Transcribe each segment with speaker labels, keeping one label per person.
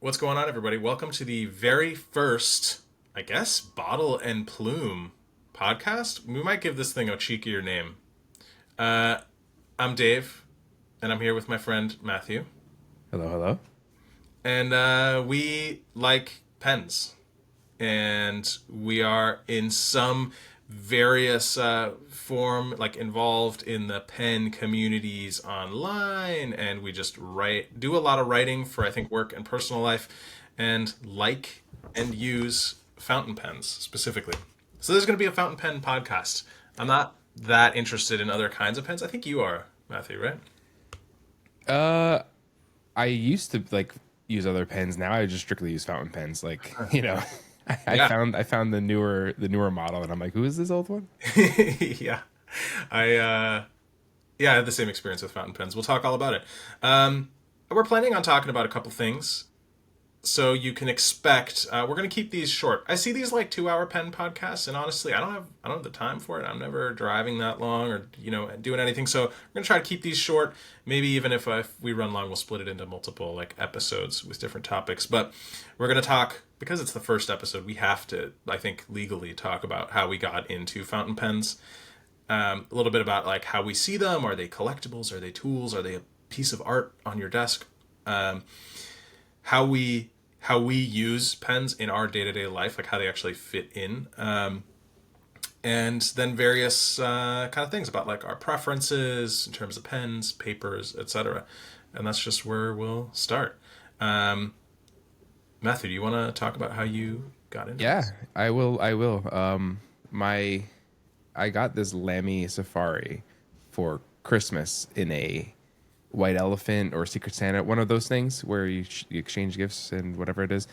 Speaker 1: What's going on, everybody? Welcome to the very first, I guess, Bottle and Plume podcast. We might give this thing a cheekier name. Uh, I'm Dave, and I'm here with my friend Matthew.
Speaker 2: Hello, hello.
Speaker 1: And we like pens. And we are in some various form, like involved in the pen communities online. And we just do a lot of writing for, I think, work and personal life, and like and use fountain pens specifically. So there's going to be a fountain pen podcast. I'm not that interested in other kinds of pens. I think you are, Matthew, right?
Speaker 2: Uh, I used to use other pens. Now I just strictly use fountain pens. I
Speaker 1: Yeah.
Speaker 2: found the newer model, and I'm like, who is this old one?
Speaker 1: Yeah. I had the same experience with fountain pens. We'll talk all about it. We're planning on talking about a couple things, so you can expect. We're going to keep these short. I see these like 2 hour pen podcasts, and honestly, I don't have the time for it. I'm never driving that long or doing anything. So we're going to try to keep these short. Maybe even if we run long, we'll split it into multiple like episodes with different topics. But we're going to talk because it's the first episode. We have to, I think, legally talk about how we got into fountain pens, a little bit about like how we see them. Are they collectibles? Are they tools? Are they a piece of art on your desk? How we use pens in our day-to-day life, like how they actually fit in, and then various kind of things about like our preferences in terms of pens, papers, etc. And that's just where we'll start. um, Matthew, do you want to talk about how you got into
Speaker 2: Yeah,
Speaker 1: this?
Speaker 2: I will. I will. My I got this Lamy Safari for Christmas in a white elephant or Secret Santa, one of those things where you exchange gifts and whatever it is.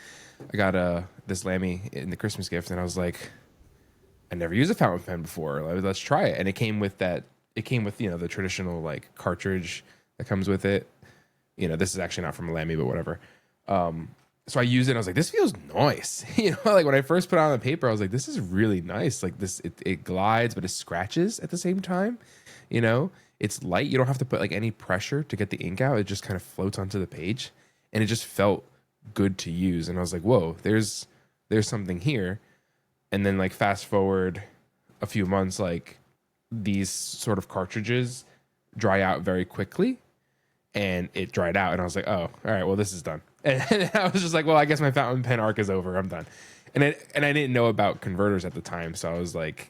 Speaker 2: I got this Lamy in the Christmas gift, and I was like, I never used a fountain pen before. Let's try it. And it came with that. It came with the traditional like cartridge that comes with it. This is actually not from a Lamy, but whatever. So I used it and I was like, this feels nice. Like when I first put it on the paper, I was like, this is really nice. Like it glides, but it scratches at the same time. You know, it's light. You don't have to put like any pressure to get the ink out. It just kind of floats onto the page, and it just felt good to use. And I was like, whoa, there's something here. And then like fast forward a few months, like these sort of cartridges dry out very quickly, and it dried out, and I was like, oh, all right, well, this is done. And I was just like, well, I guess my fountain pen arc is over. I'm done. And I didn't know about converters at the time, so I was like,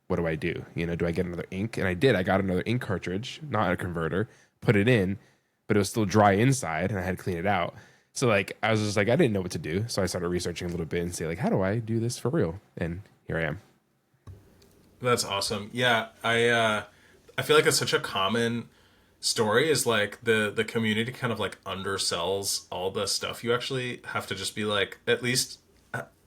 Speaker 2: what do I do? Do I get another ink? And I did. I got another ink cartridge, not a converter, put it in, but it was still dry inside, and I had to clean it out. So like I was just like, I didn't know what to do, so I started researching a little bit and say like, how do I do this for real? And here I am.
Speaker 1: That's awesome. Yeah, I feel like it's such a common story, is like the community kind of like undersells all the stuff you actually have to just be like at least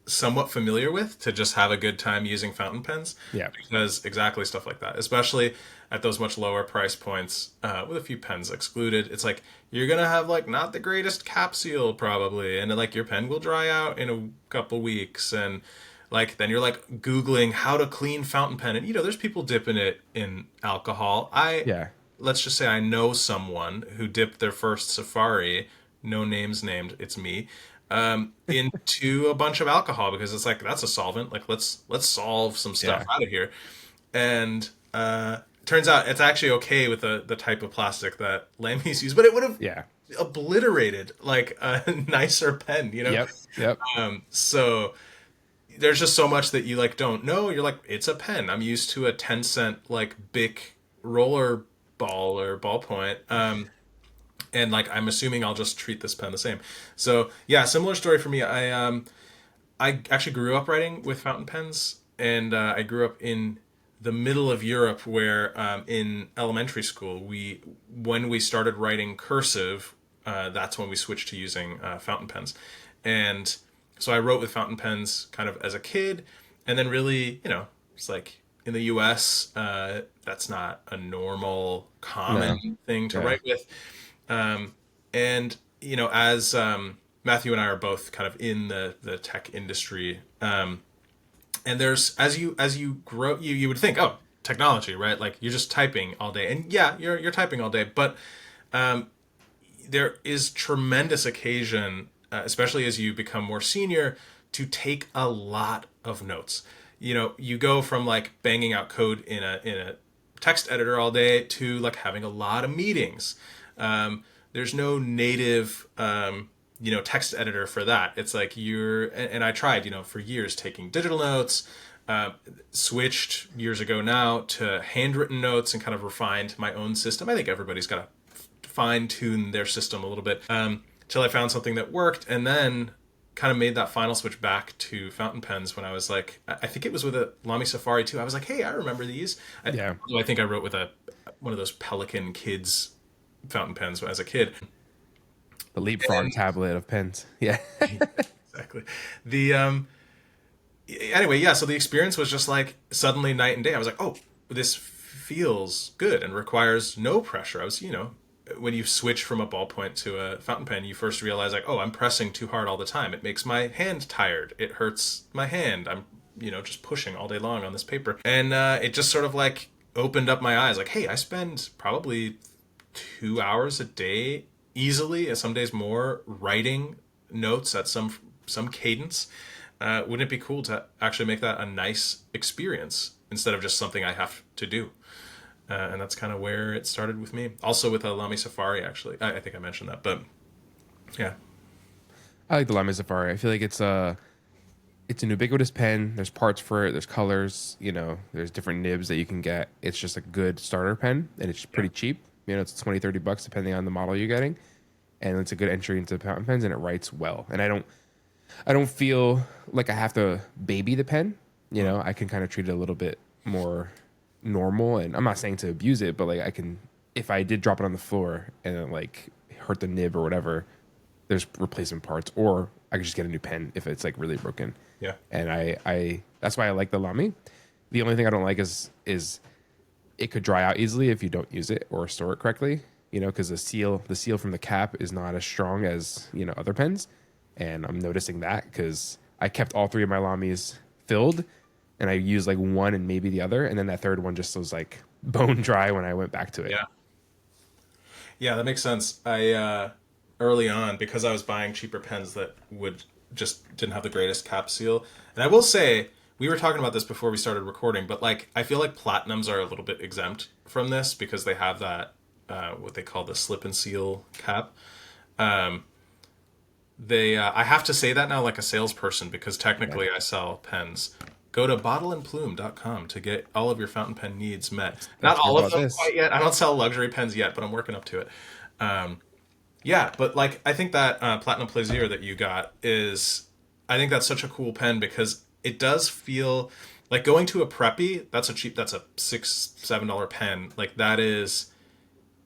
Speaker 1: somewhat familiar with to just have a good time using fountain pens,
Speaker 2: Yeah,
Speaker 1: because exactly stuff like that, especially at those much lower price points, with a few pens excluded, it's like you're gonna have like not the greatest cap seal probably, and like your pen will dry out in a couple weeks, and like then you're like googling how to clean fountain pen, and there's people dipping it in alcohol. I
Speaker 2: yeah,
Speaker 1: Let's just say I know someone who dipped their first Safari, no names named, it's me, into a bunch of alcohol, because it's like that's a solvent. Like let's solve some stuff
Speaker 2: yeah,
Speaker 1: out of here. And turns out it's actually okay with the type of plastic that Lambie's use, but it would have
Speaker 2: yeah.
Speaker 1: obliterated like a nicer pen.
Speaker 2: Yep, yep.
Speaker 1: So there's just so much that you like don't know. You're like, it's a pen. I'm used to a 10 cent like Bic roller ball or ballpoint. And like I'm assuming I'll just treat this pen the same. So yeah, similar story for me. I actually grew up writing with fountain pens, and I grew up in the middle of Europe, where in elementary school when we started writing cursive, that's when we switched to using fountain pens, and so I wrote with fountain pens kind of as a kid, and then really, it's like in the U.S. That's not a normal,
Speaker 2: No,
Speaker 1: common thing to
Speaker 2: yeah,
Speaker 1: write with. And as Matthew and I are both kind of in the tech industry, and there's as you grow, you would think, oh, technology, right? Like you're just typing all day, and yeah, you're typing all day, but there is tremendous occasion especially as you become more senior, to take a lot of notes. You know, you go from like banging out code in a text editor all day to like having a lot of meetings. There's no native text editor for that. It's like and I tried, for years taking digital notes, switched years ago now to handwritten notes and kind of refined my own system. I think everybody's got to fine tune their system a little bit, till I found something that worked, and then kind of made that final switch back to fountain pens when I was like, I think it was with a Lamy Safari too. I was like, hey, I remember these.
Speaker 2: Yeah.
Speaker 1: I think I wrote with one of those Pelican Kids fountain pens as a kid.
Speaker 2: The leapfrog tablet of pens. Yeah.
Speaker 1: Exactly. Anyway, yeah, so the experience was just like suddenly night and day. I was like, oh, this feels good and requires no pressure. I was, when you switch from a ballpoint to a fountain pen, you first realize like, oh, I'm pressing too hard all the time. It makes my hand tired. It hurts my hand. I'm, just pushing all day long on this paper. And it just sort of like opened up my eyes. Like, hey, I spend probably 2 hours a day easily, and some days more, writing notes at some cadence. Wouldn't it be cool to actually make that a nice experience instead of just something I have to do? And that's kind of where it started with me. Also with a Lamy Safari, actually. I think I mentioned that, but yeah.
Speaker 2: I like the Lamy Safari. I feel like it's an ubiquitous pen. There's parts for it. There's colors. There's different nibs that you can get. It's just a good starter pen, and it's pretty cheap. It's $20-$30 depending on the model you're getting, and it's a good entry into fountain pens, and it writes well. And I don't feel like I have to baby the pen. I can kind of treat it a little bit more normal, and I'm not saying to abuse it, but like I can, if I did drop it on the floor and it like hurt the nib or whatever, there's replacement parts, or I could just get a new pen if it's like really broken.
Speaker 1: Yeah. And
Speaker 2: I that's why I like the Lamy. The only thing I don't like is it could dry out easily if you don't use it or store it correctly, because the seal from the cap is not as strong as, other pens. And I'm noticing that because I kept all three of my Lamys filled, and I used like one and maybe the other. And then that third one just was like bone dry when I went back to it.
Speaker 1: Yeah. Yeah, that makes sense. I, early on, because I was buying cheaper pens that didn't have the greatest cap seal. And I will say, we were talking about this before we started recording, but like I feel like platinums are a little bit exempt from this because they have that what they call the slip and seal cap. I have to say that now like a salesperson because technically I sell pens. Go to bottleandplume.com to get all of your fountain pen needs met. Not all of them quite yet. I don't sell luxury pens yet, but I'm working up to it. Yeah, but like I think that Platinum Plaisir that you got I think that's such a cool pen because it does feel like going to a preppy. That's a $6-7 pen. Like that is,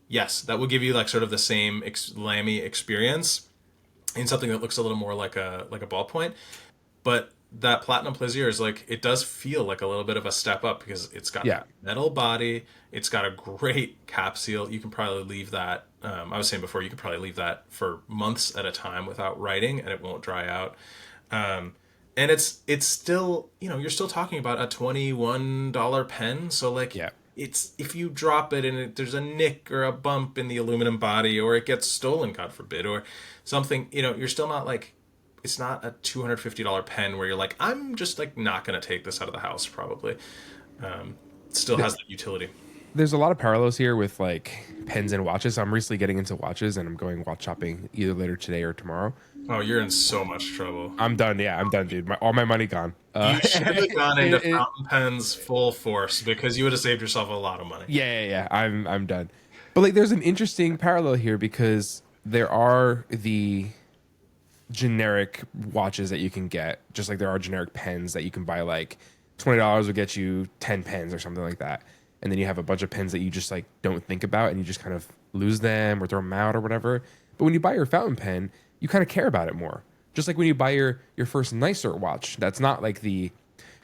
Speaker 1: yes, that will give you like sort of the same Lamy experience in something that looks a little more like a ballpoint. But that Platinum Plaisir is like, it does feel like a little bit of a step up because it's got a metal body. It's got a great cap seal. You can probably leave that. I was saying before, you could probably leave that for months at a time without writing and it won't dry out. And it's still, you're still talking about a $21 pen. So like, it's, if you drop it and there's a nick or a bump in the aluminum body or it gets stolen, God forbid, or something, you're still not like, it's not a $250 pen where you're like, I'm just like not going to take this out of the house probably. It still has that utility.
Speaker 2: There's a lot of parallels here with like pens and watches. I'm recently getting into watches and I'm going watch shopping either later today or tomorrow.
Speaker 1: Oh, you're in so much trouble.
Speaker 2: I'm done. Yeah, I'm done, dude. All my money gone.
Speaker 1: You should have gone into fountain pens full force because you would have saved yourself a lot of money.
Speaker 2: Yeah. I'm done. But like, there's an interesting parallel here because there are the generic watches that you can get, just like there are generic pens that you can buy. Like $20 will get you 10 pens or something like that. And then you have a bunch of pens that you just like don't think about and you just kind of lose them or throw them out or whatever. But when you buy your fountain pen, you kind of care about it more. Just like when you buy your first nicer watch, that's not like the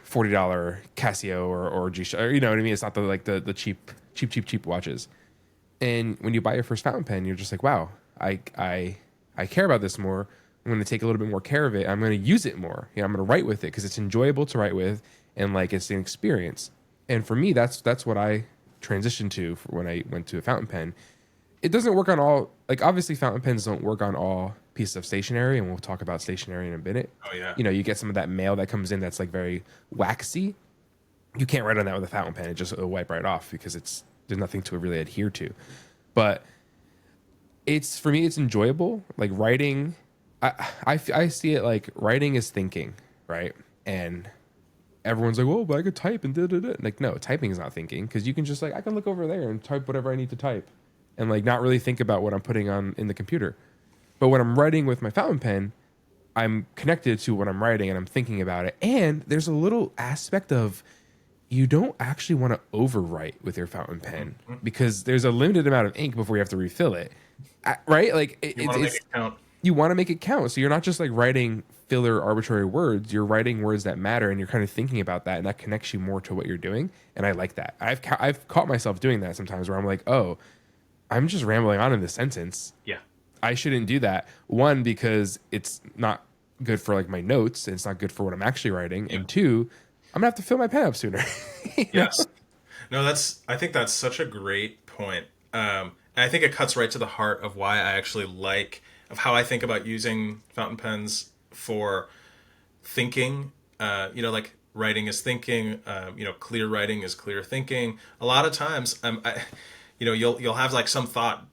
Speaker 2: $40 Casio or G-Shock, you know what I mean? It's not the cheap watches. And when you buy your first fountain pen, you're just like, wow, I care about this more. I'm going to take a little bit more care of it. I'm going to use it more. I'm going to write with it because it's enjoyable to write with and like it's an experience. And for me, that's what I transitioned to when I went to a fountain pen. It doesn't work on all, like obviously fountain pens don't work on all piece of stationery, and we'll talk about stationery in a minute.
Speaker 1: Oh yeah.
Speaker 2: You know, you get some of that mail that comes in that's like very waxy. You can't write on that with a fountain pen. It'll wipe right off because there's nothing to really adhere to. But it's, for me, it's enjoyable. Like writing, I see it like writing is thinking, right? And everyone's like, "Oh, but I could type and da da da." Like, no, typing is not thinking, because you can just like, I can look over there and type whatever I need to type, and like not really think about what I'm putting on in the computer. But when I'm writing with my fountain pen, I'm connected to what I'm writing and I'm thinking about it. And there's a little aspect of, you don't actually want to overwrite with your fountain pen because there's a limited amount of ink before you have to refill it, right? Like
Speaker 1: You want to make it count.
Speaker 2: you want to make it count. So you're not just like writing filler arbitrary words. You're writing words that matter, and you're kind of thinking about that, and that connects you more to what you're doing. And I like that. I've caught myself doing that sometimes, where I'm like, oh, I'm just rambling on in this sentence.
Speaker 1: Yeah.
Speaker 2: I shouldn't do that. One, because it's not good for like my notes. And it's not good for what I'm actually writing.
Speaker 1: Yeah.
Speaker 2: And two, I'm gonna have to fill my pen up sooner. You know?
Speaker 1: Yes. No, I think that's such a great point. And I think it cuts right to the heart of why I actually of how I think about using fountain pens for thinking. Like writing is thinking. Clear writing is clear thinking. A lot of times, you'll have like some thought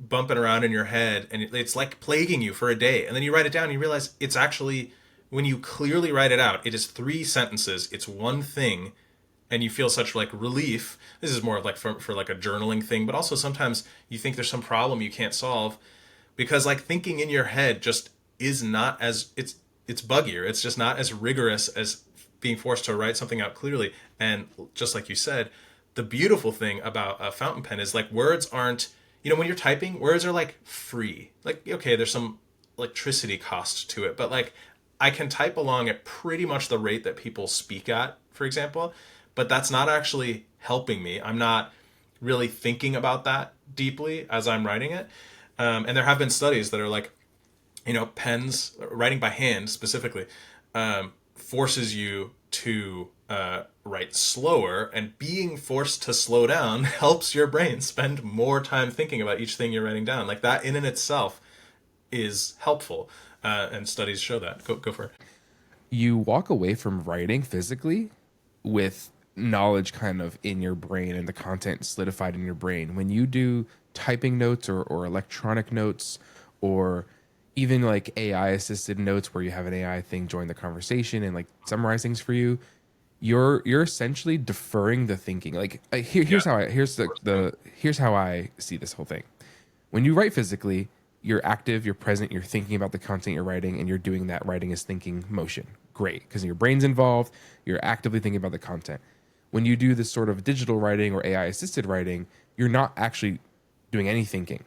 Speaker 1: bumping around in your head, and it's like plaguing you for a day, and then you write it down, and you realize it's actually, when you clearly write it out, it is 3 sentences. It's one thing, and you feel such like relief. This is more of like for like a journaling thing, but also sometimes you think there's some problem you can't solve, because like thinking in your head just is not as, it's buggier. It's just not as rigorous as being forced to write something out clearly. And just like you said, the beautiful thing about a fountain pen is like words aren't, when you're typing, words are like free. Like, okay, there's some electricity cost to it, but like I can type along at pretty much the rate that people speak at, for example, but that's not actually helping me. I'm not really thinking about that deeply as I'm writing it. And there have been studies that are like, pens, writing by hand specifically, forces you to write slower, and being forced to slow down helps your brain spend more time thinking about each thing you're writing down. Like that in and itself is helpful, and studies show that. Go for it.
Speaker 2: You walk away from writing physically with knowledge kind of in your brain and the content solidified in your brain. When you do typing notes or electronic notes, or even like AI assisted notes where you have an AI thing join the conversation and like summarize things for you, you're essentially deferring the thinking. Like here's how I see this whole thing. When you write physically, you're active, you're present, you're thinking about the content you're writing, and you're doing that writing is thinking motion. Great, because your brain's involved, you're actively thinking about the content. When you do this sort of digital writing or AI assisted writing, you're not actually doing any thinking.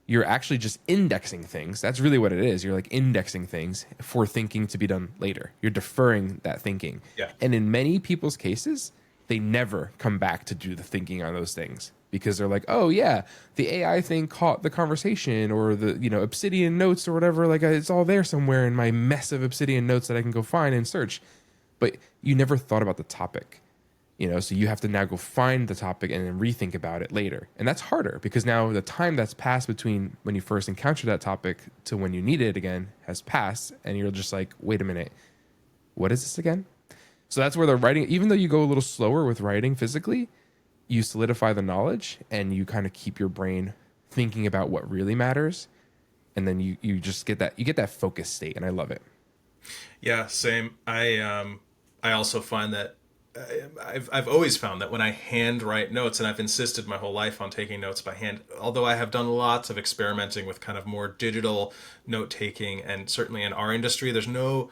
Speaker 2: You're actually just indexing things. That's really what it is. You're like indexing things for thinking to be done later. You're deferring that thinking.
Speaker 1: Yeah.
Speaker 2: And in many people's cases, they never come back to do the thinking on those things, because they're like, oh yeah, the AI thing caught the conversation, or the, Obsidian notes or whatever. Like it's all there somewhere in my mess of Obsidian notes that I can go find and search. But you never thought about the topic. So you have to now go find the topic and then rethink about it later. And that's harder, because now the time that's passed between when you first encountered that topic to when you need it again has passed. And you're just like, wait a minute, what is this again? So that's where the writing, even though you go a little slower with writing physically, you solidify the knowledge and you kind of keep your brain thinking about what really matters. And then you just get that focus state. And I love it.
Speaker 1: Yeah, same. I also find that I've always found that when I handwrite notes, and I've insisted my whole life on taking notes by hand, although I have done lots of experimenting with kind of more digital note taking, and certainly in our industry, there's no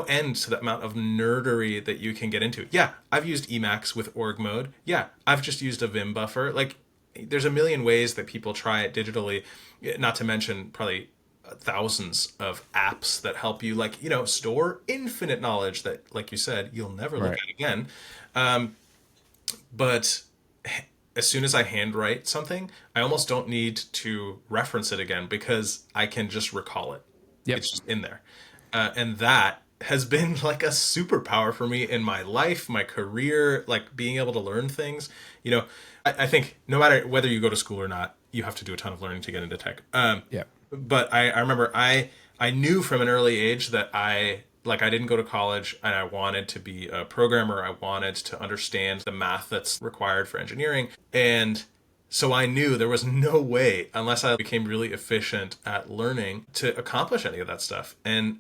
Speaker 1: end to the amount of nerdery that you can get into. Yeah, I've used Emacs with org mode. Yeah, I've just used a Vim buffer. Like, there's a million ways that people try it digitally, not to mention probably thousands of apps that help you store infinite knowledge that, like you said, you'll never look at again. But as soon as I handwrite something, I almost don't need to reference it again, because I can just recall it.
Speaker 2: Yep.
Speaker 1: It's just in there. And that has been like a superpower for me in my life, my career, like being able to learn things. I think no matter whether you go to school or not, you have to do a ton of learning to get into tech.
Speaker 2: Yeah.
Speaker 1: But I remember I knew from an early age that I didn't go to college and I wanted to be a programmer. I wanted to understand the math that's required for engineering. And so I knew there was no way, unless I became really efficient at learning, to accomplish any of that stuff. And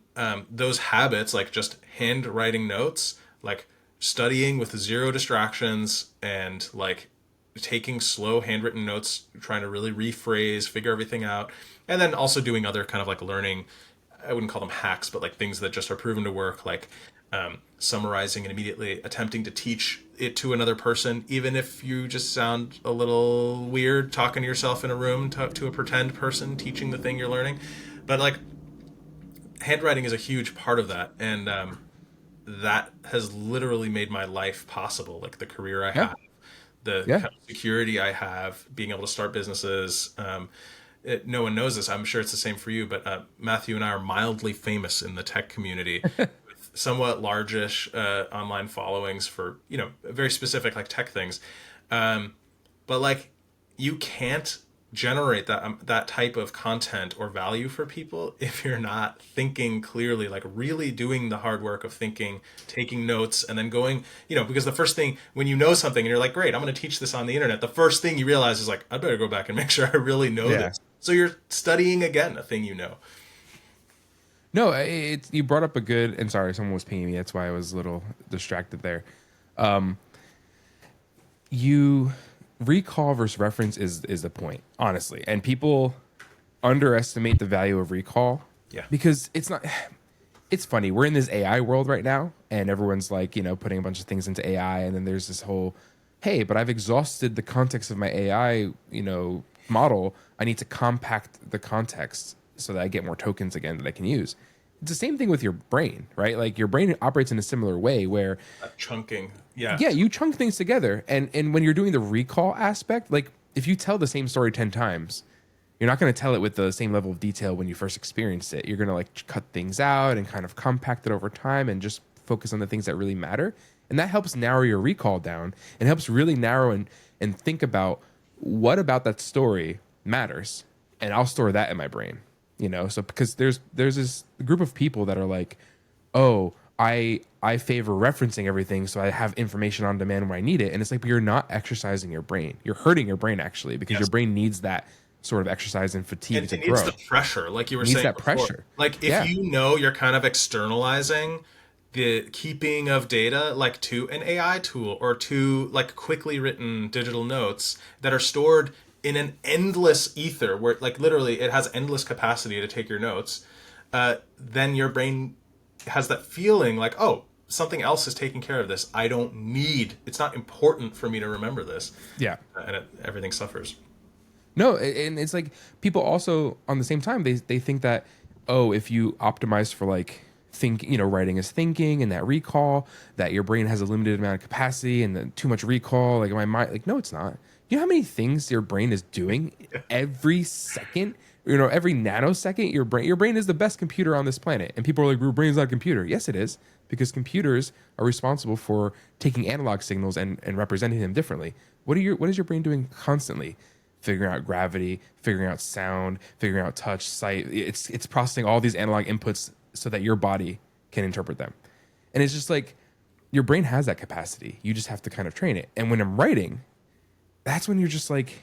Speaker 1: those habits, like just handwriting notes, like studying with zero distractions, and like taking slow handwritten notes, trying to really rephrase, figure everything out, and then also doing other kind of like learning. I wouldn't call them hacks, but like things that just are proven to work, like summarizing and immediately attempting to teach it to another person, even if you just sound a little weird talking to yourself in a room to a pretend person teaching the thing you're learning. But like handwriting is a huge part of that, and that has literally made my life possible. Like the career I
Speaker 2: Yeah.
Speaker 1: have, the
Speaker 2: Yeah.
Speaker 1: kind of security I have, being able to start businesses. No one knows this. I'm sure it's the same for you, but Matthew and I are mildly famous in the tech community, with somewhat largish online followings for very specific like tech things. But like you can't generate that type of content or value for people if you're not thinking clearly, like really doing the hard work of thinking, taking notes, and then going, because the first thing when you know something and you're like, great, I'm going to teach this on the internet, the first thing you realize is like, I better go back and make sure I really know
Speaker 2: Yeah.
Speaker 1: this. So you're studying again a thing.
Speaker 2: No, it's you brought up a good. And sorry, someone was pinging me. That's why I was a little distracted there. You recall versus reference is the point, honestly, and people underestimate the value of recall.
Speaker 1: Yeah.
Speaker 2: Because it's not. It's funny. We're in this AI world right now, and everyone's like, putting a bunch of things into AI, and then there's this whole, hey, but I've exhausted the context of my AI, model. I need to compact the context so that I get more tokens again that I can use. It's the same thing with your brain, right? Like your brain operates in a similar way where
Speaker 1: Chunking. Yeah.
Speaker 2: yeah, you chunk things together. And when you're doing the recall aspect, like if you tell the same story 10 times, you're not going to tell it with the same level of detail when you first experienced it. You're going to like cut things out and kind of compact it over time and just focus on the things that really matter. And that helps narrow your recall down and helps really narrow and think about what about that story matters. And I'll store that in my brain, So because there's this group of people that are like, oh, I favor referencing everything so I have information on demand when I need it. And it's like, but you're not exercising your brain. You're hurting your brain actually because
Speaker 1: Yes.
Speaker 2: your brain needs that sort of exercise and fatigue to
Speaker 1: It needs
Speaker 2: grow.
Speaker 1: the pressure, like you were
Speaker 2: It needs
Speaker 1: saying
Speaker 2: that
Speaker 1: before.
Speaker 2: pressure.
Speaker 1: Like if
Speaker 2: Yeah.
Speaker 1: you're kind of externalizing the keeping of data, like to an AI tool or to like quickly written digital notes that are stored in an endless ether, where like literally it has endless capacity to take your notes, then your brain has that feeling like, oh, something else is taking care of this. I don't need. It's not important for me to remember this,
Speaker 2: Yeah.
Speaker 1: and everything suffers.
Speaker 2: No, and it's like people also on the same time they think that, oh, if you optimize for like writing is thinking and that recall, that your brain has a limited amount of capacity and then too much recall, like my mind, like no, it's not. You know how many things your brain is doing every second? Every nanosecond, your brain is the best computer on this planet. And people are like, your brain's not a computer. Yes, it is, because computers are responsible for taking analog signals and representing them differently. What is your brain doing constantly? Figuring out gravity, figuring out sound, figuring out touch, sight. It's processing all these analog inputs so that your body can interpret them. And it's just like your brain has that capacity. You just have to kind of train it. And when I'm writing, that's when you're just like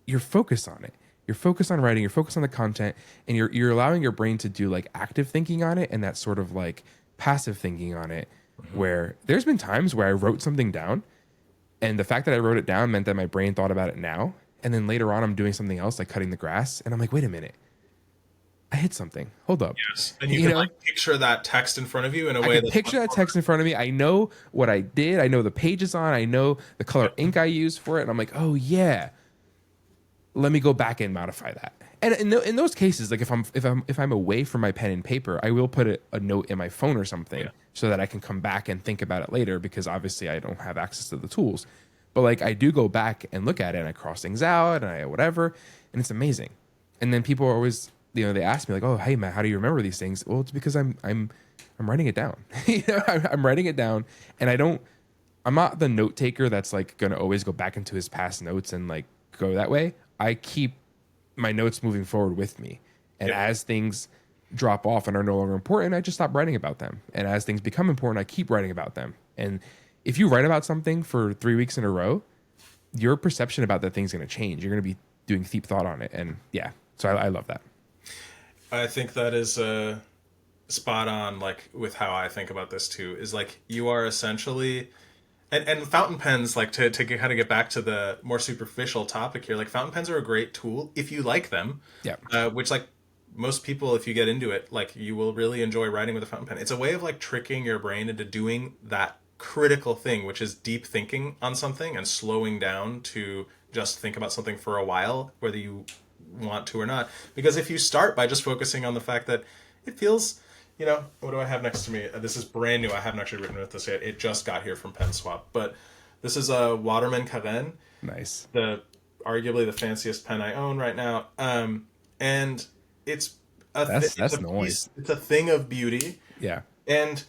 Speaker 2: you're focused on it. You're focused on writing, you're focused on the content, and you're allowing your brain to do like active thinking on it and that sort of like passive thinking on it, where there's been times where I wrote something down and the fact that I wrote it down meant that my brain thought about it now. And then later on, I'm doing something else, like cutting the grass. And I'm like, wait a minute. I hit something. Hold up.
Speaker 1: Yes. And you can like picture that text in front of you in a
Speaker 2: I
Speaker 1: way
Speaker 2: can
Speaker 1: that's
Speaker 2: picture that text in front of me. I know what I did. I know the pages on. I know the color ink I used for it. And I'm like, oh, yeah. Let me go back and modify that. And in those cases, like if I'm away from my pen and paper, I will put a note in my phone or something so that I can come back and think about it later, because obviously I don't have access to the tools. But like I do go back and look at it and I cross things out and I whatever, and it's amazing. And then people are always, they ask me like, oh, hey Matt, how do you remember these things? Well, it's because I'm writing it down. I'm writing it down, and I'm not the note taker that's like going to always go back into his past notes and like go that way. I keep my notes moving forward with me. And
Speaker 1: Yeah.
Speaker 2: as things drop off and are no longer important, I just stop writing about them. And as things become important, I keep writing about them. And if you write about something for 3 weeks in a row, your perception about that thing's going to change. You're going to be doing deep thought on it. And yeah, so I love that.
Speaker 1: I think that is spot on, like with how I think about this too, is like you are essentially and fountain pens, like to kind of get back to the more superficial topic here, like fountain pens are a great tool if you like them,
Speaker 2: Yeah.
Speaker 1: which like most people, if you get into it, like you will really enjoy writing with a fountain pen. It's a way of like tricking your brain into doing that critical thing, which is deep thinking on something and slowing down to just think about something for a while, whether you want to or not. Because if you start by just focusing on the fact that it feels, what do I have next to me? This is brand new. I haven't actually written with this yet. It just got here from Pen Swap. But this is a Waterman Carène,
Speaker 2: Nice.
Speaker 1: the arguably the fanciest pen I own right now. And it's
Speaker 2: That's noise.
Speaker 1: it's a thing of beauty.
Speaker 2: Yeah.
Speaker 1: And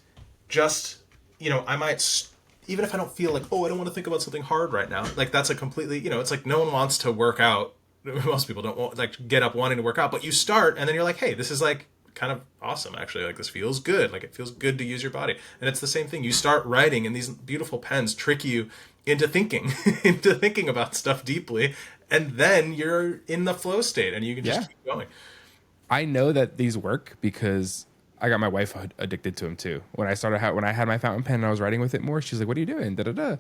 Speaker 1: just, I might, even if I don't feel like, oh, I don't want to think about something hard right now, like that's a completely, it's like no one wants to work out. Most people don't want, like get up wanting to work out, but you start and then you're like, hey, this is like kind of awesome actually. Like this feels good. Like it feels good to use your body. And it's the same thing. You start writing and these beautiful pens trick you into thinking, into thinking about stuff deeply. And then you're in the flow state and you can just keep going.
Speaker 2: I know that these work because I got my wife addicted to them too. When I had my fountain pen and I was writing with it more, she's like, "What are you doing?" Da da da.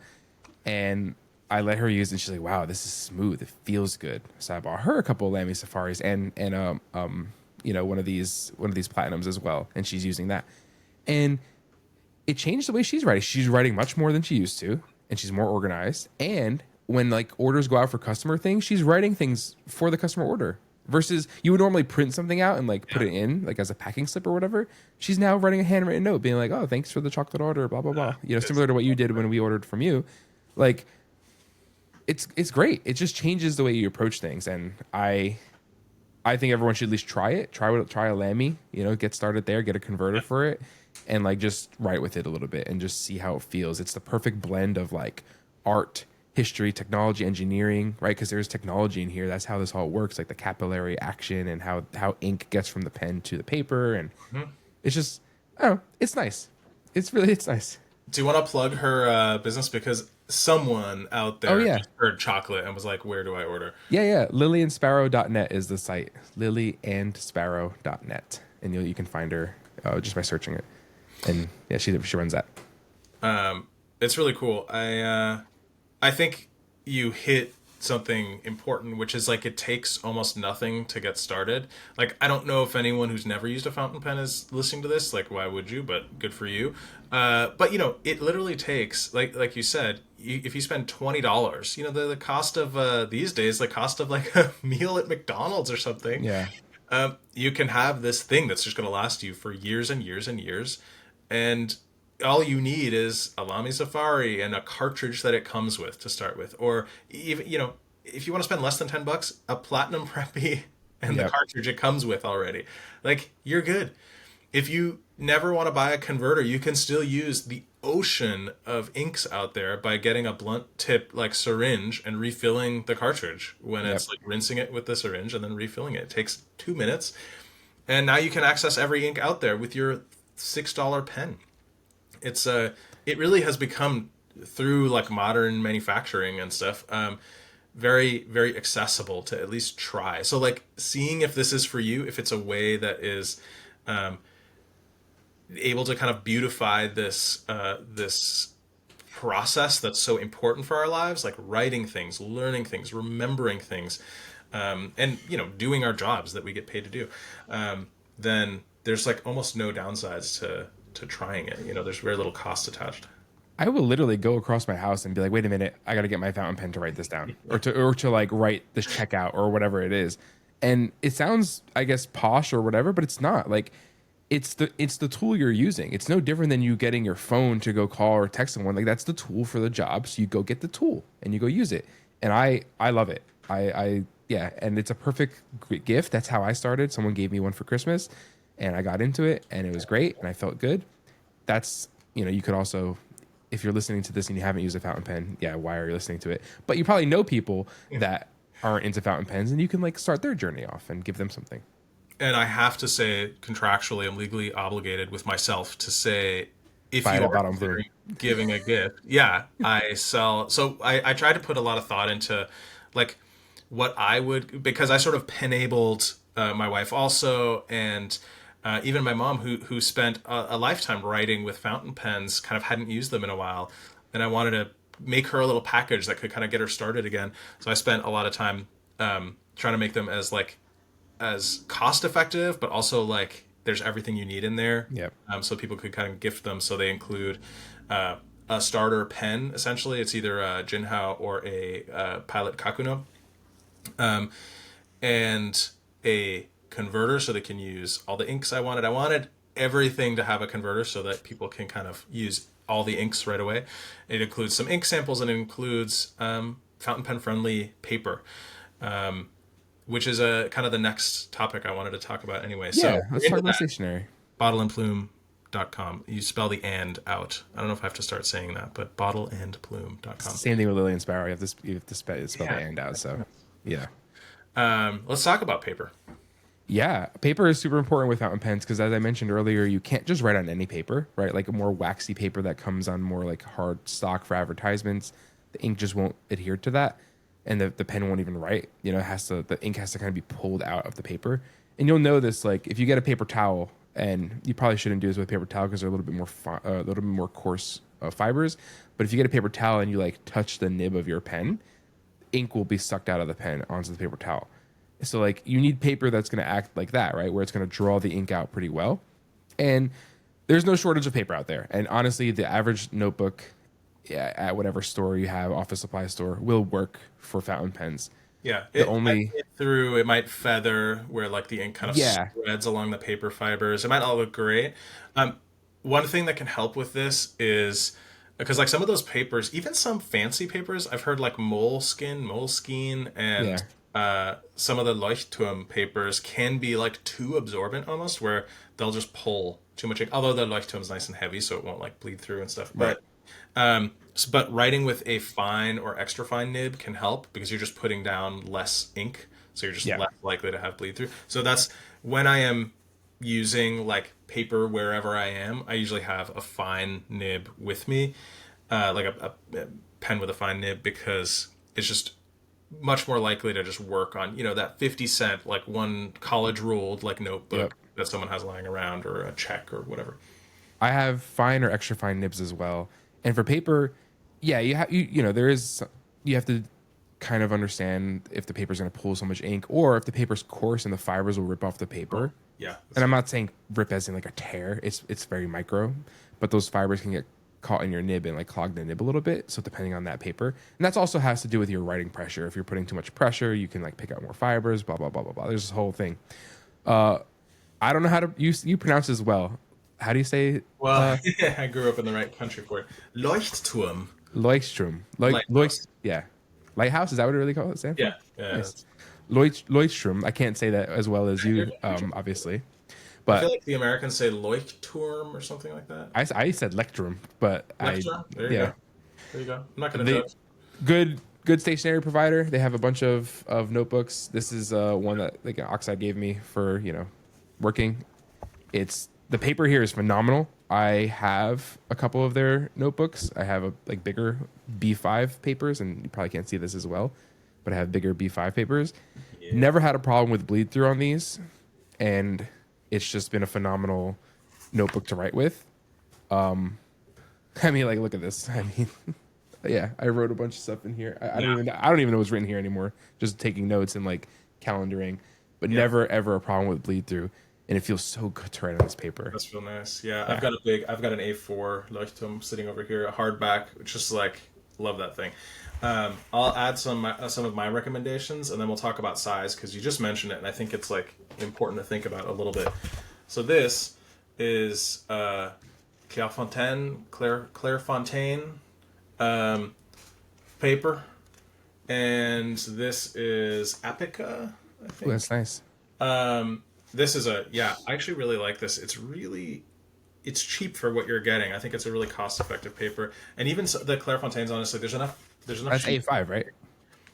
Speaker 2: And I let her use it. And she's like, "Wow, this is smooth. It feels good." So I bought her a couple of Lamy Safaris and one of these platinums as well, and she's using that. And it changed the way she's writing. She's writing much more than she used to, and she's more organized. And when like orders go out for customer things, she's writing things for the customer order. Versus you would normally print something out and like put it in like as a packing slip or whatever. She's now writing a handwritten note being like, "Oh, thanks for the chocolate order, blah blah blah." Similar to what you did when we ordered from you. Like it's great. It just changes the way you approach things, and I think everyone should at least try it. Try a Lamy, get started there, get a converter for it, and like just write with it a little bit and just see how it feels. It's the perfect blend of like art, history, technology, engineering, right? Because there's technology in here. That's how this all works, like the capillary action and how ink gets from the pen to the paper, and it's just, I don't know, it's nice. It's nice.
Speaker 1: Do you want to plug her business? Because someone out there just heard chocolate and was like, where do I order?
Speaker 2: Yeah. Lilyandsparrow.net is the site. Lilyandsparrow.net. And you can find her just by searching it. And yeah, she runs that.
Speaker 1: It's really cool. I think you hit something important, which is like it takes almost nothing to get started. Like I don't know if anyone who's never used a fountain pen is listening to this. Like why would you? But good for you. But it literally takes like you said. If you spend $20, the cost of these days, the cost of like a meal at McDonald's or something.
Speaker 2: Yeah.
Speaker 1: You can have this thing that's just going to last you for years and years and years, and all you need is a Lamy Safari and a cartridge that it comes with to start with, or even if you want to spend less than $10, a Platinum Preppy and the cartridge it comes with already, like you're good. If you never want to buy a converter, you can still use the ocean of inks out there by getting a blunt tip like syringe and refilling the cartridge when it's like rinsing it with the syringe and then refilling it. It takes 2 minutes, and now you can access every ink out there with your $6 pen. It's it really has become, through like modern manufacturing and stuff, very very accessible to at least try. So like seeing if this is for you, if it's a way that is able to kind of beautify this this process that's so important for our lives, like writing things, learning things, remembering things, and doing our jobs that we get paid to do, then there's like almost no downsides to trying it. There's very little cost attached.
Speaker 2: I will literally go across my house and be like, "Wait a minute, I got to get my fountain pen to write this down, or to like write this checkout or whatever it is." And it sounds, I guess, posh or whatever, but it's not. Like, it's the tool you're using. It's no different than you getting your phone to go call or text someone. Like that's the tool for the job. So you go get the tool and you go use it. And I love it. Yeah, and it's a perfect gift. That's how I started. Someone gave me one for Christmas, and I got into it, and it was great, and I felt good. That's, you could also, if you're listening to this and you haven't used a fountain pen, yeah, why are you listening to it? But you probably know people that aren't into fountain pens, and you can like start their journey off and give them something.
Speaker 1: And I have to say, contractually, I'm legally obligated with myself to say, if
Speaker 2: Buy it
Speaker 1: you
Speaker 2: at
Speaker 1: are
Speaker 2: Bottle and Plume.
Speaker 1: considering giving a gift, yeah, I sell. So I try to put a lot of thought into like what I would, because I sort of penabled my wife also, and even my mom, who spent a lifetime writing with fountain pens, kind of hadn't used them in a while, and I wanted to make her a little package that could kind of get her started again. So I spent a lot of time trying to make them as cost effective, but also like there's everything you need in there.
Speaker 2: Yep.
Speaker 1: So people could kind of gift them. So they include a starter pen. Essentially, it's either a Jinhao or a Pilot Kakuno, and a converter so they can use all the inks I wanted. I wanted everything to have a converter so that people can kind of use all the inks right away. It includes some ink samples, and it includes fountain pen friendly paper, which is a kind of the next topic I wanted to talk about anyway. So
Speaker 2: Yeah, let's talk about stationery.
Speaker 1: bottleandplume.com. You spell the and out. I don't know if I have to start saying that, but bottleandplume.com.
Speaker 2: Same thing with Lily and Sparrow. You have to spell the
Speaker 1: Yeah.
Speaker 2: and out. So, yeah.
Speaker 1: Let's talk about paper.
Speaker 2: Yeah, paper is super important with fountain pens because, as I mentioned earlier, you can't just write on any paper, right? Like a more waxy paper that comes on more like hard stock for advertisements, the ink just won't adhere to that, and the pen won't even write. You know, the ink has to kind of be pulled out of the paper, and you'll know this like if you get a paper towel, and you probably shouldn't do this with paper towel because they're a little bit more a little bit more coarse fibers, but if you get a paper towel and you like touch the nib of your pen, ink will be sucked out of the pen onto the paper towel. So like you need paper that's going to act like that, right? Where it's going to draw the ink out pretty well. And there's no shortage of paper out there. And honestly, the average notebook at whatever store you have, office supply store, will work for fountain pens.
Speaker 1: Yeah,
Speaker 2: The only
Speaker 1: it might feather where like the ink kind of
Speaker 2: yeah,
Speaker 1: spreads along the paper fibers. It might not look great. One thing that can help with this is because like some of those papers, even some fancy papers, I've heard like Moleskine,
Speaker 2: yeah,
Speaker 1: and some of the Leuchtturm papers can be like too absorbent almost, where they'll just pull too much ink. Although the Leuchtturm is nice and heavy, so it won't like bleed through and stuff.
Speaker 2: right.
Speaker 1: But writing with a fine or extra fine nib can help because you're just putting down less ink, so you're just
Speaker 2: Yeah,
Speaker 1: less likely to have bleed through. So that's when I am using like paper wherever I am. I usually have a fine nib with me, like a pen with a fine nib, because it's just much more likely to just work on that 50 cent like one college ruled like
Speaker 2: yep.
Speaker 1: notebook that someone has lying around, or a check or whatever.
Speaker 2: I have fine or extra fine nibs as well. And for paper, yeah, you have to kind of understand if the paper's going to pull so much ink, or if the paper's coarse and the fibers will rip off the paper.
Speaker 1: Yeah,
Speaker 2: And I'm not saying rip as in like a tear. It's very micro, but those fibers can get caught in your nib and like clog the nib a little bit. So depending on that paper, and that's also has to do with your writing pressure. If you're putting too much pressure, you can like pick out more fibers. Blah blah blah blah blah. There's this whole thing. I don't know how to you pronounce it as well. How do you say
Speaker 1: well, I grew up in the right country for it. Leuchtturm.
Speaker 2: Leuchtturm?
Speaker 1: Lighthouse.
Speaker 2: Yeah, lighthouse. Is that what it really called? It stand for?
Speaker 1: Yeah, yeah.
Speaker 2: Nice. Leuchtturm. I can't say that as well as you, obviously,
Speaker 1: I feel
Speaker 2: but
Speaker 1: like the Americans say Leuchtturm or something like that.
Speaker 2: I said lectrum, but
Speaker 1: Lectern. There you
Speaker 2: yeah.
Speaker 1: go. There you go. I'm not gonna
Speaker 2: They
Speaker 1: judge.
Speaker 2: good stationery provider. They have a bunch of notebooks. This is one that like Oxide gave me for working. It's the paper here is phenomenal. I have a couple of their notebooks. I have a like bigger B5 papers, and you probably can't see this as well, but I have bigger B5 papers.
Speaker 1: Yeah.
Speaker 2: Never had a problem with bleed through on these, and it's just been a phenomenal notebook to write with. I mean, like, look at this. I mean, yeah, I wrote a bunch of stuff in here. I don't even know what's written here anymore. Just taking notes and like calendaring, but never ever a problem with bleed through, and it feels so good to write on this paper.
Speaker 1: That's real nice. Yeah, I've got an A4 Leuchtturm sitting over here, a hardback, which is like love that thing. I'll add some of my recommendations, and then we'll talk about size because you just mentioned it, and I think it's like important to think about a little bit. So this is Clairefontaine paper, and this is Apica, I
Speaker 2: Oh,
Speaker 1: think.
Speaker 2: that's nice.
Speaker 1: This is I actually really like this. It's cheap for what you're getting. I think it's a really cost-effective paper, and even the Clairefontaines, honestly, there's enough
Speaker 2: That's
Speaker 1: sheet.
Speaker 2: A5, right?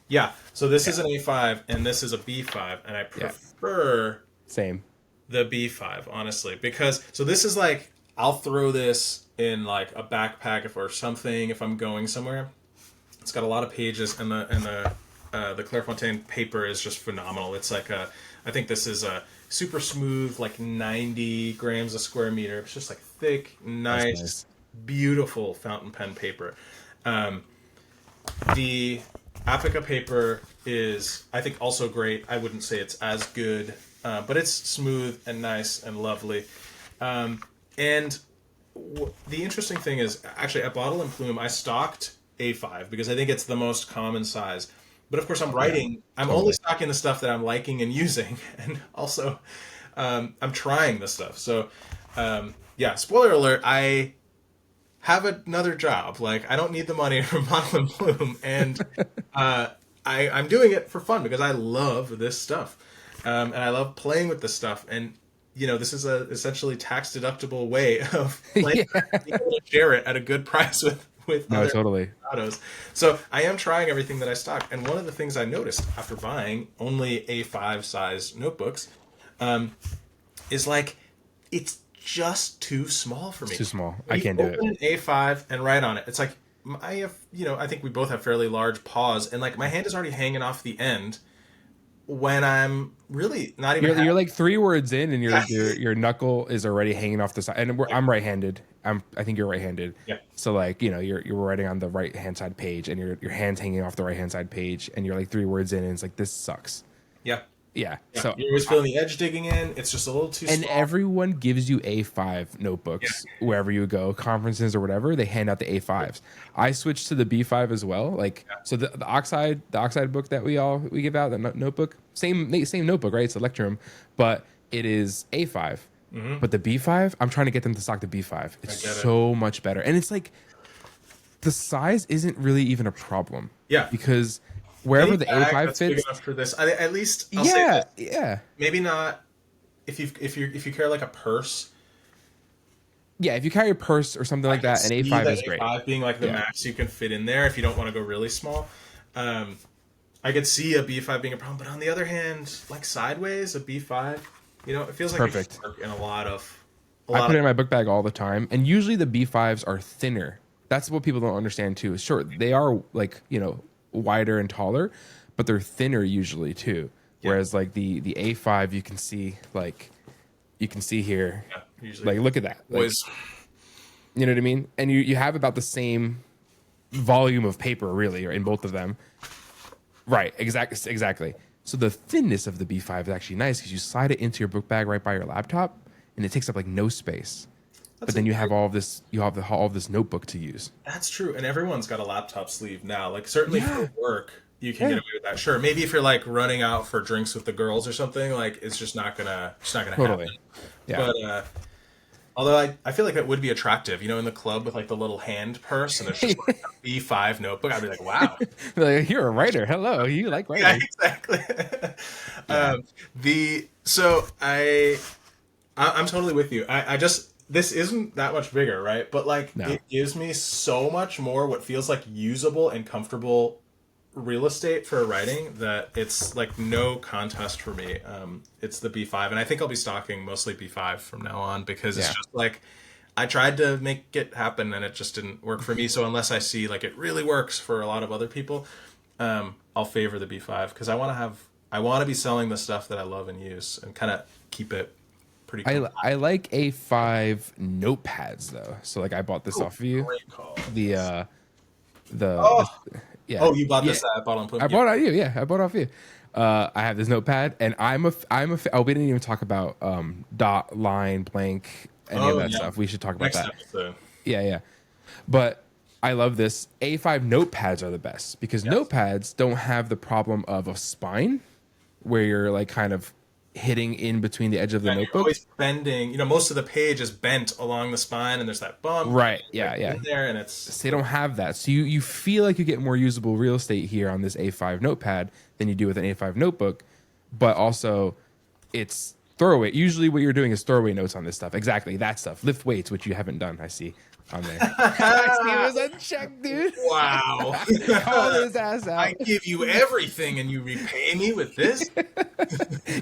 Speaker 1: Yeah. So this is an A5 and this is a B5, and I
Speaker 2: Yeah.
Speaker 1: prefer
Speaker 2: Same.
Speaker 1: the B5, honestly, because so this is like I'll throw this in like a backpack or something if I'm going somewhere. It's got a lot of pages, and the Clairefontaine paper is just phenomenal. It's like I think this is a super smooth, like 90 grams a square meter. It's just like thick,
Speaker 2: That's
Speaker 1: nice,
Speaker 2: nice.
Speaker 1: beautiful fountain pen paper. Um, the Apica paper is, I think, also great. I wouldn't say it's as good, but it's smooth and nice and lovely. And the interesting thing is, actually, at Bottle and Plume, I stocked A5 because I think it's the most common size. But of course, I'm
Speaker 2: Yeah,
Speaker 1: writing. I'm only
Speaker 2: totally.
Speaker 1: stocking the stuff that I'm liking and using, and also I'm trying the stuff. So, yeah. Spoiler alert: I have another job. Like, I don't need the money from Bottle and Plume, and uh, I'm doing it for fun because I love this stuff, and I love playing with this stuff. And this is a essentially tax deductible way of playing,
Speaker 2: Yeah.
Speaker 1: being able to share it at a good price with
Speaker 2: No,
Speaker 1: other
Speaker 2: totally.
Speaker 1: autos. So I am trying everything that I stock, and one of the things I noticed after buying only A5 size notebooks is like it's just too small for
Speaker 2: It's
Speaker 1: me.
Speaker 2: too small. I
Speaker 1: You
Speaker 2: can't do it.
Speaker 1: open an A5 and write on it. It's like I have, I think we both have fairly large paws, and like my hand is already hanging off the end when I'm really not even
Speaker 2: You're
Speaker 1: having.
Speaker 2: like 3 words in, and your knuckle is already hanging off the side. And I'm right-handed. I think you're right-handed.
Speaker 1: Yeah,
Speaker 2: So like you're writing on the right hand side page, and your hand's hanging off the right hand side page, and you're like 3 words in, and it's like this sucks.
Speaker 1: yeah,
Speaker 2: Yeah.
Speaker 1: yeah.
Speaker 2: So
Speaker 1: You're always feeling the edge digging in. It's just a little too
Speaker 2: and
Speaker 1: small.
Speaker 2: everyone gives you A5
Speaker 1: Yeah,
Speaker 2: notebooks wherever you go, conferences or whatever. They hand out the A5s. I switched to the B5 as well. Like so, the oxide book that we give out, the notebook, same notebook, right? It's Electrum, but it is A5. But the B5, I'm trying to get them to stock the B5.
Speaker 1: I
Speaker 2: It's
Speaker 1: get it.
Speaker 2: so much better, and it's like the size isn't really even a problem
Speaker 1: Yeah,
Speaker 2: because
Speaker 1: any
Speaker 2: wherever the
Speaker 1: bag
Speaker 2: A5
Speaker 1: that's big
Speaker 2: fits,
Speaker 1: enough for this. At least I'll say
Speaker 2: yeah,
Speaker 1: this.
Speaker 2: yeah.
Speaker 1: Maybe not if you carry like a purse.
Speaker 2: Yeah, if you carry a purse or something
Speaker 1: I
Speaker 2: like
Speaker 1: can
Speaker 2: that, an
Speaker 1: see
Speaker 2: A5
Speaker 1: the
Speaker 2: is great.
Speaker 1: A5 being like the
Speaker 2: Yeah,
Speaker 1: max you can fit in there if you don't want to go really small. Um, I could see a B5 being a problem, but on the other hand, like sideways, a B5, it feels like it could
Speaker 2: perfect.
Speaker 1: work in a lot of, a
Speaker 2: I
Speaker 1: lot
Speaker 2: put
Speaker 1: of.
Speaker 2: it in my book bag all the time, and usually the B5s are thinner. That's what people don't understand too. Sure, they are like wider and taller, but they're thinner usually too.
Speaker 1: Yeah,
Speaker 2: Whereas like the A5, you can see here,
Speaker 1: yeah, usually
Speaker 2: like look at that, like
Speaker 1: boys.
Speaker 2: you know what I mean. And you have about the same volume of paper really in both of them. Right, exactly. So the thinness of the B5 is actually nice because you slide it into your book bag right by your laptop, and it takes up like no space. But
Speaker 1: That's a
Speaker 2: then you have
Speaker 1: very,
Speaker 2: all of this, all of this notebook to use.
Speaker 1: that's true, and everyone's got a laptop sleeve now. Like certainly
Speaker 2: Yeah,
Speaker 1: for work, you can get
Speaker 2: yeah,
Speaker 1: away with that. Sure, maybe if you're like running out for drinks with the girls or something, like it's just not gonna happen.
Speaker 2: totally. Yeah,
Speaker 1: But although I feel like that would be attractive, in the club with like the little hand purse and there's just like a B5 notebook. I'd be like, wow.
Speaker 2: like, you're a writer. Hello, you like
Speaker 1: Yeah,
Speaker 2: writing?
Speaker 1: exactly.
Speaker 2: Yeah,
Speaker 1: I'm totally with you. I just this isn't that much bigger, right? But like
Speaker 2: no,
Speaker 1: it gives me so much more what feels like usable and comfortable real estate for writing that it's like no contest for me. It's the B5, and I think I'll be stocking mostly B5 from now on because it's
Speaker 2: yeah.
Speaker 1: just like I tried to make it happen and it just didn't work for me. So unless I see like it really works for a lot of other people, I'll favor the B5 because I want to be selling the stuff that I love and use and kind of keep it pretty
Speaker 2: I
Speaker 1: compact.
Speaker 2: like A5 notepads though. So like I bought this
Speaker 1: Oh,
Speaker 2: off of you.
Speaker 1: great call.
Speaker 2: The
Speaker 1: Yes.
Speaker 2: the
Speaker 1: Oh,
Speaker 2: yeah,
Speaker 1: oh, you bought
Speaker 2: yeah.
Speaker 1: this at Bottle and Plume?
Speaker 2: I
Speaker 1: Yeah.
Speaker 2: bought it off you. Yeah, I bought it off you. I have this notepad, and oh, we didn't even talk about dot, line, blank, any of
Speaker 1: Oh,
Speaker 2: that
Speaker 1: yeah.
Speaker 2: stuff. We should talk about
Speaker 1: Next
Speaker 2: that.
Speaker 1: episode.
Speaker 2: Yeah, yeah. But I love this. A5 notepads are the best because
Speaker 1: Yes.
Speaker 2: notepads don't have the problem of a spine where you're like kind of hitting in between the edge of the
Speaker 1: And you're
Speaker 2: notebook.
Speaker 1: always bending. Most of the page is bent along the spine, and there's that bump,
Speaker 2: Right.
Speaker 1: like
Speaker 2: Yeah,
Speaker 1: in
Speaker 2: yeah.
Speaker 1: there, and it's
Speaker 2: So they don't have that. So you feel like you get more usable real estate here on this A5 notepad than you do with an A5 notebook, but also it's throwaway. Usually, what you're doing is throwaway notes on this stuff. Exactly that stuff. Lift weights, which you haven't done. I see on there. Steve was unchecked, dude.
Speaker 1: Wow.
Speaker 2: Called his ass
Speaker 1: I
Speaker 2: out.
Speaker 1: give you everything and you repay me with this?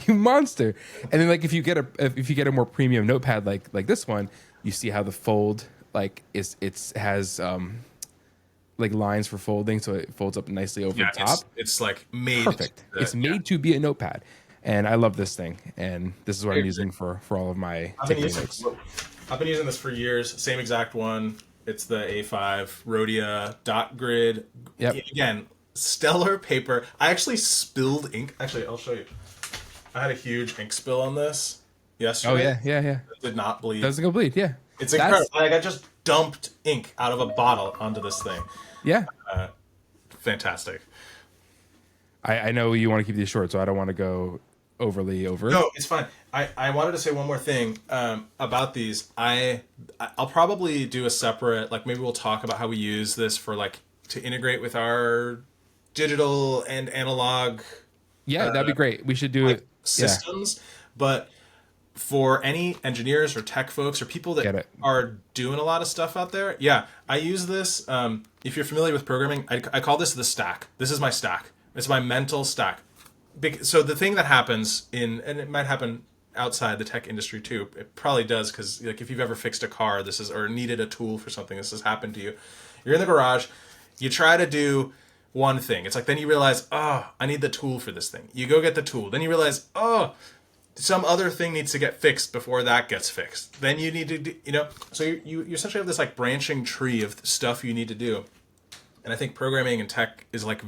Speaker 2: You monster. And then like if you get a more premium notepad like this one, you see how the fold like it's has like lines for folding, so it folds up nicely over
Speaker 1: Yeah,
Speaker 2: the top.
Speaker 1: it's like made.
Speaker 2: Perfect. It's made to be a notepad. And I love this thing. And this is what I'm using for all of my taking notes.
Speaker 1: I've been using this for years. Same exact one. It's the A5 Rhodia dot grid.
Speaker 2: Yep.
Speaker 1: Again, stellar paper. I actually spilled ink. Actually, I'll show you. I had a huge ink spill on this yesterday.
Speaker 2: Oh yeah.
Speaker 1: It did not bleed.
Speaker 2: Doesn't go bleed, yeah.
Speaker 1: It's incredible. Like I just dumped ink out of a bottle onto this thing.
Speaker 2: Yeah.
Speaker 1: Fantastic.
Speaker 2: I know you want to keep these short, so I don't want to go overly over.
Speaker 1: No, it's fine. I wanted to say one more thing about these. I'll probably do a separate, like maybe we'll talk about how we use this for like to integrate with our digital and analog.
Speaker 2: Yeah, that'd be great. We should do
Speaker 1: like
Speaker 2: it.
Speaker 1: Systems, but for any engineers or tech folks or people that are doing a lot of stuff out there, yeah, I use this. If you're familiar with programming, I call this the stack. This is my stack. It's my mental stack. So the thing that happens and it might happen outside the tech industry too. It probably does because like if you've ever fixed a car, or needed a tool for something, this has happened to you. You're in the garage, you try to do one thing. It's like then you realize, oh, I need the tool for this thing. You go get the tool. Then you realize, oh, some other thing needs to get fixed before that gets fixed. Then you need to do, so you essentially have this like branching tree of stuff you need to do. And I think programming and tech is like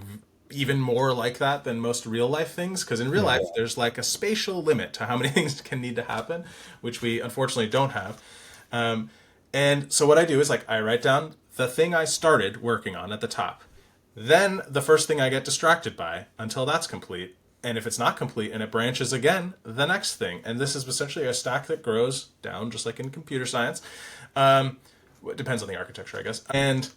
Speaker 1: even more like that than most real life things, because in real life there's like a spatial limit to how many things can need to happen, which we unfortunately don't have. And so what I do is like I write down the thing I started working on at the top, then the first thing I get distracted by until that's complete, and if it's not complete and it branches again, the next thing. And this is essentially a stack that grows down just like in computer science. It depends on the architecture, I guess. And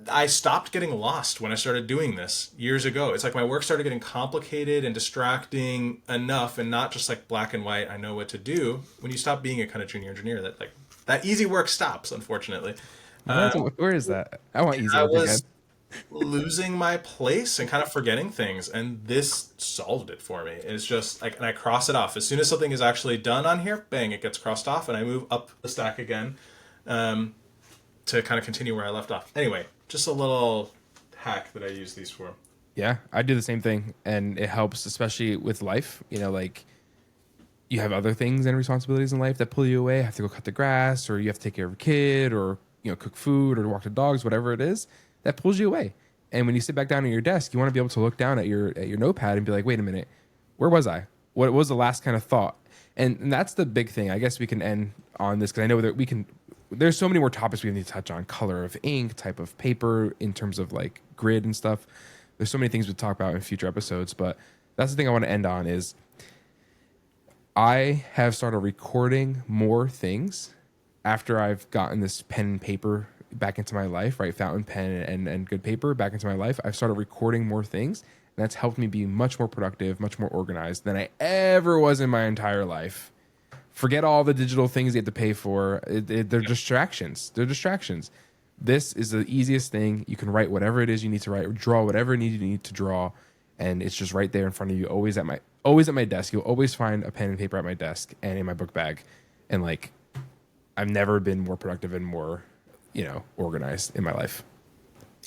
Speaker 1: I stopped getting lost when I started doing this years ago. It's like my work started getting complicated and distracting enough and not just like black and white, I know what to do. When you stop being a kind of junior engineer, that easy work stops, unfortunately.
Speaker 2: Where is that? I want easy work again.
Speaker 1: Losing my place and kind of forgetting things, and this solved it for me. It's just like, and I cross it off. As soon as something is actually done on here, bang, it gets crossed off, and I move up the stack again to kind of continue where I left off. Anyway, just a little hack that I use these for.
Speaker 2: Yeah, I do the same thing, and it helps, especially with life. Like you have other things and responsibilities in life that pull you away. You have to go cut the grass, or you have to take care of a kid, or cook food, or walk the dogs, whatever it is that pulls you away. And when you sit back down at your desk, you want to be able to look down at your notepad and be like, wait a minute, where was I? What was the last kind of thought? And that's the big thing. I guess we can end on this because I know that there's so many more topics we need to touch on: color of ink, type of paper, in terms of like grid and stuff. There's so many things we talk about in future episodes, but that's the thing I want to end on is I have started recording more things after I've gotten this pen and paper back into my life, right? Fountain pen and good paper back into my life. I've started recording more things, and that's helped me be much more productive, much more organized than I ever was in my entire life. Forget all the digital things you have to pay for. They're distractions. They're distractions. This is the easiest thing. You can write whatever it is you need to write, or draw whatever you need to draw, and it's just right there in front of you, always at my desk. You'll always find a pen and paper at my desk and in my book bag. And like, I've never been more productive and more organized in my life.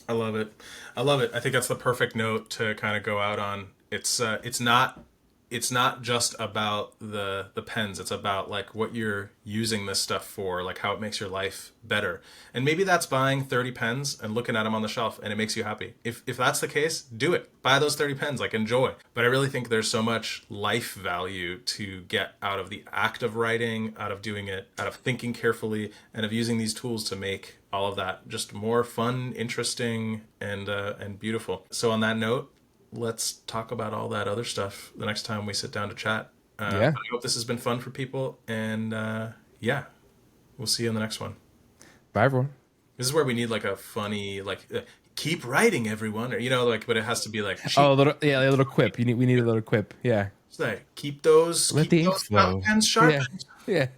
Speaker 1: I love it. I think that's the perfect note to kind of go out on. It's not just about the pens. It's about like what you're using this stuff for, like how it makes your life better. And maybe that's buying 30 pens and looking at them on the shelf and it makes you happy. If that's the case, do it. Buy those 30 pens, like enjoy. But I really think there's so much life value to get out of the act of writing, out of doing it, out of thinking carefully, and of using these tools to make all of that just more fun, interesting, and beautiful. So on that note, let's talk about all that other stuff the next time we sit down to chat. I hope this has been fun for people, and we'll see you in the next one.
Speaker 2: Bye, everyone.
Speaker 1: This is where we need like a funny, like, keep writing, everyone, or but it has to be like,
Speaker 2: a little quip. We need a little quip. Yeah.
Speaker 1: Say,
Speaker 2: Let
Speaker 1: keep
Speaker 2: the ink
Speaker 1: those fountain
Speaker 2: flow.
Speaker 1: pens
Speaker 2: Yeah.
Speaker 1: sharpened.
Speaker 2: Yeah.